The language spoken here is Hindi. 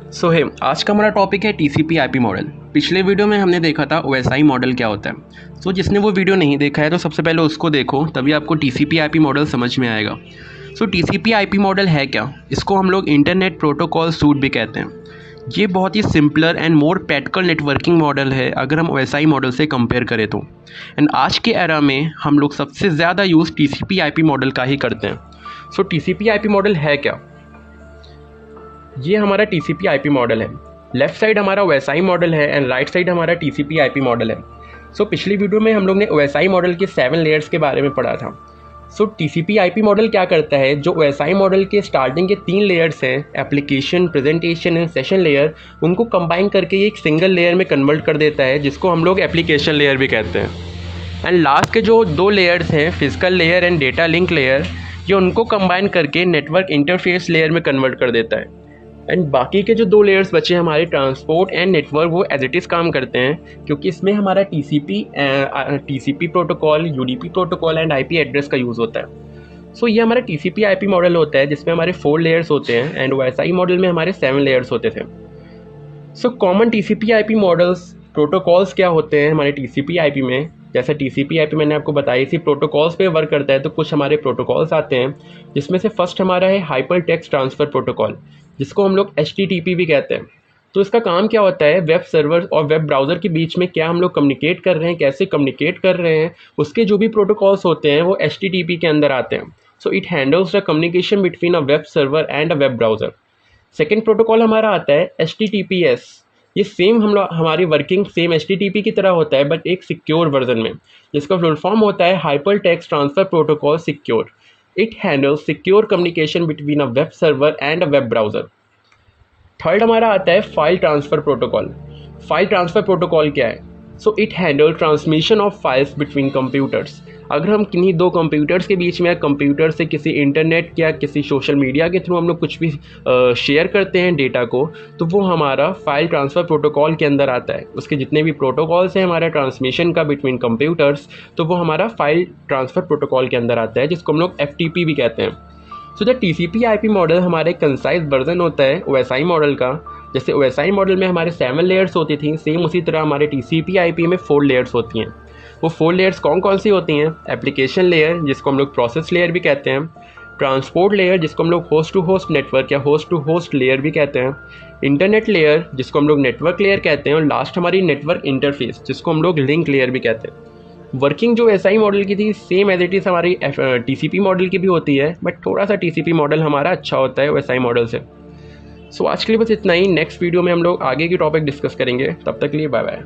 आज का हमारा टॉपिक है टीसीपी आईपी मॉडल। पिछले वीडियो में हमने देखा था ओएसआई मॉडल क्या होता है। जिसने वो वीडियो नहीं देखा है तो सबसे पहले उसको देखो, तभी आपको टीसीपी आईपी मॉडल समझ में आएगा। टीसीपी आईपी मॉडल है क्या? इसको हम लोग इंटरनेट प्रोटोकॉल सूट भी कहते हैं। ये बहुत ही simpler and more practical networking model है अगर हम ओएसआई मॉडल से कंपेयर करें तो। एंड आज के एरा में हम लोग सबसे ज़्यादा यूज़ टीसीपी आईपी मॉडल का ही करते हैं। टीसीपी आईपी मॉडल है क्या? ये हमारा टीसीपी आईपी मॉडल है। लेफ्ट साइड हमारा ओएसआई मॉडल है एंड राइट साइड हमारा टीसीपी आईपी मॉडल है। पिछली वीडियो में हम लोग ने ओएसआई मॉडल के 7 लेयर्स के बारे में पढ़ा था। टीसीपी आईपी मॉडल क्या करता है, जो ओएसआई मॉडल के स्टार्टिंग के 3 लेयर्स हैं, application, presentation and session layer, उनको कंबाइन करके एक सिंगल लेयर में कन्वर्ट कर देता है, जिसको हम लोग एप्लीकेशन लेयर भी कहते हैं। एंड लास्ट के जो 2 लेयर्स हैं, physical layer and data link layer, ये उनको कंबाइन करके नेटवर्क इंटरफेस लेयर में कन्वर्ट कर देता है। एंड बाकी के जो 2 लेयर्स बचे हमारे ट्रांसपोर्ट एंड नेटवर्क, वो एज इट इज़ काम करते हैं, क्योंकि इसमें हमारा TCP protocol, UDP protocol and IP address का यूज़ होता है। ये हमारा टीसीपी आईपी मॉडल होता है, जिसमें हमारे 4 लेयर्स होते हैं एंड ओएसआई मॉडल में हमारे 7 लेयर्स होते थे। Common TCP IP models protocols क्या होते हैं हमारे टीसीपी आईपी में? जैसे टीसीपी आईपी मैंने आपको बताई थी, प्रोटोकॉल्स पे वर्क करता है, तो कुछ हमारे प्रोटोकॉल्स आते हैं, जिसमें से फर्स्ट हमारा है हाइपर टेक्स्ट ट्रांसफ़र प्रोटोकॉल, जिसको हम लोग HTTP भी कहते हैं। इसका काम क्या होता है, वेब सर्वर और वेब ब्राउज़र के बीच में क्या हम लोग कम्युनिकेट कर रहे हैं, कैसे कम्युनिकेट कर रहे हैं, उसके जो भी प्रोटोकॉल्स होते हैं वो HTTP के अंदर आते हैं। It handles the communication between a web server and a web browser. Second protocol हमारा आता है HTTPS। ये सेम हमारी वर्किंग सेम HTTP की तरह होता है, बट एक सिक्योर वर्जन में, जिसका फुल फॉर्म होता है hyper text transfer protocol secure. It handles secure communication between a web server and a web browser. Third हमारा आता है file transfer protocol. File transfer protocol क्या है? It handle transmission of files between computers. अगर हम किन्हीं 2 कंप्यूटर्स के बीच में, कंप्यूटर से किसी इंटरनेट या किसी सोशल मीडिया के थ्रू हम लोग कुछ भी शेयर करते हैं डेटा को, तो वो हमारा फाइल ट्रांसफ़र प्रोटोकॉल के अंदर आता है। उसके जितने भी प्रोटोकॉल्स हैं हमारा ट्रांसमिशन का बिटवीन कंप्यूटर्स, तो वो हमारा फाइल ट्रांसफ़र प्रोटोकॉल के अंदर आता है, जिसको हम लोग FTP भी कहते हैं। द टीसीपी आईपी मॉडल हमारे कंसाइज वर्जन होता है ओएसआई मॉडल का। जैसे ओएसआई मॉडल में हमारे 7 लेयर्स होती थी, सेम उसी तरह हमारे टीसीपी आईपी में 4 लेयर्स होती हैं। वो 4 लेयर्स कौन कौन सी होती हैं? एप्लीकेशन लेयर, जिसको हम लोग प्रोसेस लेयर भी कहते हैं, ट्रांसपोर्ट लेयर, जिसको हम लोग होस्ट टू होस्ट नेटवर्क या होस्ट टू होस्ट लेयर भी कहते हैं, इंटरनेट लेयर, जिसको हम लोग नेटवर्क लेयर कहते हैं, और लास्ट हमारी नेटवर्क इंटरफेस, जिसको हम लोग लिंक लेयर भी कहते हैं। वर्किंग जो एसआई मॉडल की थी सेम एज इट इज़ हमारी टीसीपी मॉडल की भी होती है, बट थोड़ा सा टीसीपी मॉडल हमारा अच्छा होता है एसआई मॉडल से। आज के लिए बस इतना ही। नेक्स्ट वीडियो में हम लोग आगे की टॉपिक डिस्कस करेंगे। तब तक के लिए बाय बाय।